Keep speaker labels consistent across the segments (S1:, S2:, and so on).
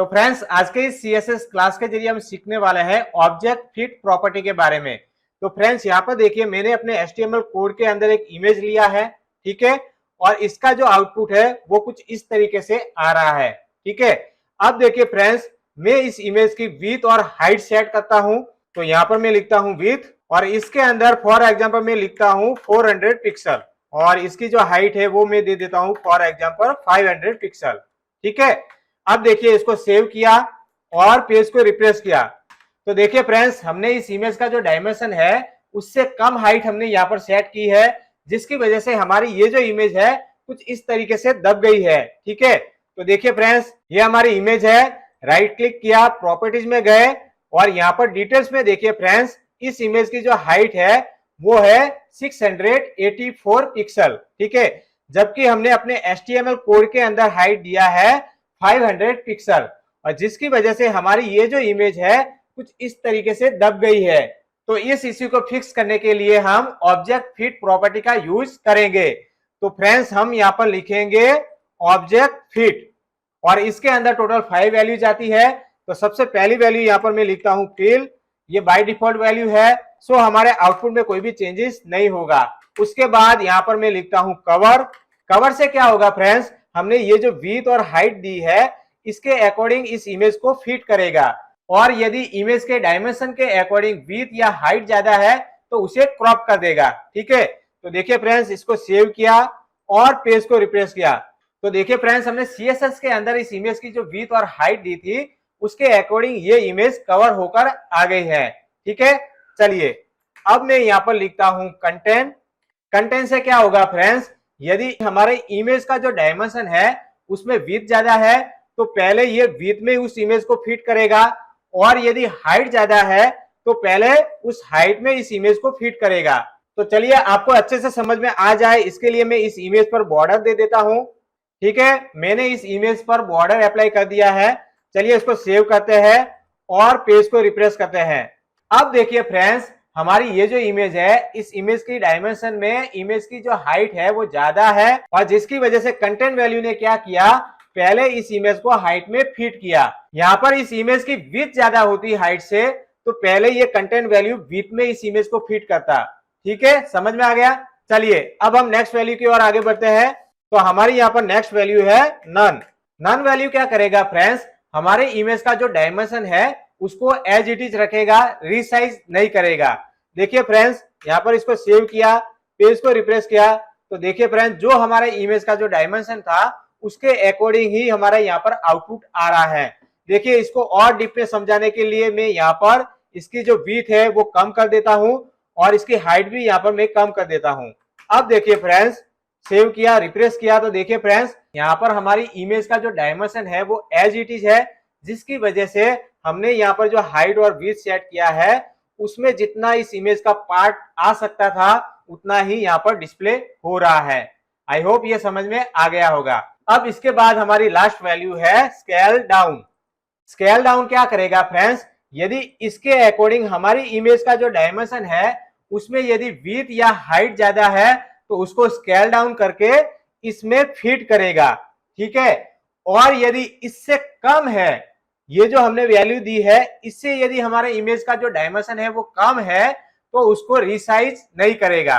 S1: तो फ्रेंड्स, आज के इस सीएसएस क्लास के जरिए हम सीखने वाले हैं ऑब्जेक्ट फिट प्रॉपर्टी के बारे में। तो फ्रेंड्स, यहाँ पर देखिए मैंने अपने एचटीएमएल कोड के अंदर एक इमेज लिया है, ठीक है, और इसका जो आउटपुट है वो कुछ इस तरीके से आ रहा है, ठीक है। अब देखिए फ्रेंड्स, मैं इस इमेज की विड्थ और हाइट सेट करता हूं। तो यहाँ पर मैं लिखता हूं विड्थ और इसके अंदर फॉर एग्जांपल मैं लिखता हूं 400 पिक्सल और इसकी जो हाइट है वो मैं दे देता हूं फॉर एग्जांपल 500 पिक्सल, ठीक है। अब देखिए इसको सेव किया और पेज को रिफ्रेश किया तो देखिए फ्रेंड्स, हमने इस इमेज का जो डायमेंशन है उससे कम हाइट हमने यहाँ पर सेट की है, जिसकी वजह से हमारी ये जो इमेज है कुछ इस तरीके से दब गई है, ठीक है। तो देखिए फ्रेंड्स, ये हमारी इमेज है। राइट क्लिक किया, प्रॉपर्टीज में गए और यहाँ पर डिटेल्स में देखिए फ्रेंड्स, इस इमेज की जो हाइट है वो है 684 पिक्सल, ठीक है, जबकि हमने अपने HTML कोड के अंदर हाइट दिया है 500 पिक्सल और जिसकी वजह से हमारी ये जो इमेज है कुछ इस तरीके से दब गई है। तो इस इश्यू को फिक्स करने के लिए हम ऑब्जेक्ट फिट प्रॉपर्टी का यूज करेंगे। तो फ्रेंड्स, हम यहाँ पर लिखेंगे ऑब्जेक्ट फिट और इसके अंदर टोटल 5 वैल्यूज आती है। तो सबसे पहली वैल्यू यहाँ पर मैं लिखता हूँ फिल, ये बाय डिफॉल्ट वैल्यू है, सो हमारे आउटपुट में कोई भी चेंजेस नहीं होगा। उसके बाद यहाँ पर मैं लिखता हूँ कवर। कवर से क्या होगा फ्रेंड्स, हमने ये जो विड्थ और हाइट दी है इसके अकॉर्डिंग इस इमेज को फिट करेगा और यदि इमेज के डायमेंशन के अकॉर्डिंग विड्थ या हाइट ज्यादा है तो उसे क्रॉप कर देगा, ठीक है। तो देखिए फ्रेंड्स, इसको सेव किया और पेज को रिफ्रेश किया तो देखिए फ्रेंड्स, हमने सीएसएस के अंदर इस इमेज की जो विड्थ और हाइट दी थी उसके अकॉर्डिंग ये इमेज कवर होकर आ गई है, ठीक है। चलिए अब मैं यहाँ पर लिखता हूं कंटेंट। कंटेंट से क्या होगा फ्रेंड्स, यदि हमारे इमेज का जो डायमेंशन है उसमें विड्थ ज्यादा है तो पहले ये विड्थ में उस इमेज को फिट करेगा और यदि हाइट ज्यादा है तो पहले उस हाइट में इस इमेज को फिट करेगा। तो चलिए आपको अच्छे से समझ में आ जाए इसके लिए मैं इस इमेज पर बॉर्डर दे देता हूं, ठीक है। मैंने इस इमेज पर बॉर्डर अप्लाई कर दिया है। चलिए इसको सेव करते हैं और पेज को रिफ्रेश करते हैं। अब देखिए फ्रेंड्स, हमारी ये जो इमेज है इस इमेज की डायमेंशन में इमेज की जो हाइट है वो ज्यादा है और जिसकी वजह से कंटेंट वैल्यू ने क्या किया, पहले इस इमेज को हाइट में फिट किया। यहाँ पर इस इमेज की विड्थ ज्यादा होती हाइट से तो पहले ये कंटेंट वैल्यू विड्थ में इस इमेज को फिट करता, ठीक है, समझ में आ गया। चलिए अब हम नेक्स्ट वैल्यू की ओर आगे बढ़ते हैं। तो हमारी यहाँ पर नेक्स्ट वैल्यू है नन। नन वैल्यू क्या करेगा फ्रेंड्स, हमारे इमेज का जो डायमेंशन है उसको एज इट इज रखेगा, रीसाइज नहीं करेगा। देखिए फ्रेंड्स, यहाँ पर इसको सेव किया, पेज को रिफ्रेश किया तो देखिए फ्रेंड्स, जो हमारे इमेज का जो डायमेंशन था उसके अकॉर्डिंग ही हमारा यहाँ पर आउटपुट आ रहा है। देखिए इसको और डीप में समझाने के लिए मैं यहाँ पर इसकी जो विड्थ है वो कम कर देता हूँ और इसकी हाइट भी यहाँ पर मैं कम कर देता हूँ। अब देखिए फ्रेंड्स, सेव किया, रिफ्रेश किया तो देखिए फ्रेंड्स, यहाँ पर हमारी इमेज का जो डायमेंशन है वो एज इट इज है, जिसकी वजह से हमने यहाँ पर जो हाइट और विड्थ सेट किया है उसमें जितना इस इमेज का पार्ट आ सकता था उतना ही यहाँ पर डिस्प्ले हो रहा है। आई होप ये समझ में आ गया होगा। अब इसके बाद हमारी लास्ट वैल्यू है स्केल डाउन। स्केल डाउन क्या करेगा फ्रेंड्स, यदि इसके अकॉर्डिंग हमारी इमेज का जो डायमेंशन है उसमें यदि विड्थ या हाइट ज्यादा है तो उसको स्केल डाउन करके इसमें फिट करेगा, ठीक है। और यदि इससे कम है, ये जो हमने वैल्यू दी है इससे यदि हमारे इमेज का जो डायमेंशन है वो कम है तो उसको रिसाइज नहीं करेगा।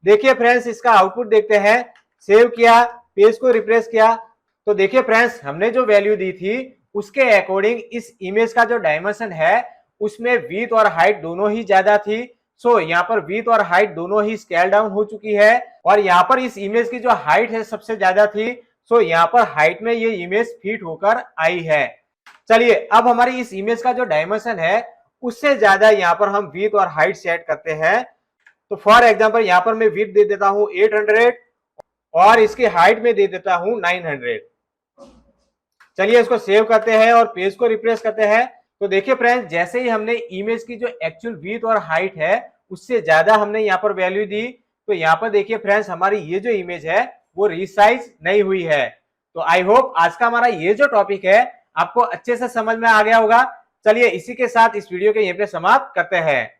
S1: देखिए फ्रेंड्स, इसका आउटपुट देखते हैं। सेव किया, पेज को रिफ्रेश किया तो देखिए फ्रेंड्स, हमने जो वैल्यू दी थी उसके अकॉर्डिंग इस इमेज का जो डायमेंशन है उसमें विड्थ और हाइट दोनों ही ज्यादा थी। सो यहाँ पर विड्थ और हाइट दोनों ही स्केल डाउन हो चुकी है और यहाँ पर इस इमेज की जो हाइट है सबसे ज्यादा थी, सो यहाँ पर हाइट में ये इमेज फिट होकर आई है। चलिए अब हमारी इस इमेज का जो डायमेंशन है उससे ज्यादा यहाँ पर हम विड्थ और हाइट सेट करते हैं। तो फॉर एग्जांपल यहाँ पर मैं विड्थ दे देता हूँ 800 और इसकी हाइट में दे देता हूँ 900। चलिए इसको सेव करते हैं और पेज को रिफ्रेश करते हैं तो देखिए फ्रेंड्स, जैसे ही हमने इमेज की जो एक्चुअल विड्थ और हाइट है उससे ज्यादा हमने यहाँ पर वैल्यू दी तो यहाँ पर देखिए फ्रेंड्स, हमारी ये जो इमेज है वो रिसाइज नहीं हुई है। तो आई होप आज का हमारा ये जो टॉपिक है आपको अच्छे से समझ में आ गया होगा। चलिए इसी के साथ इस वीडियो के यहीं पे समाप्त करते हैं।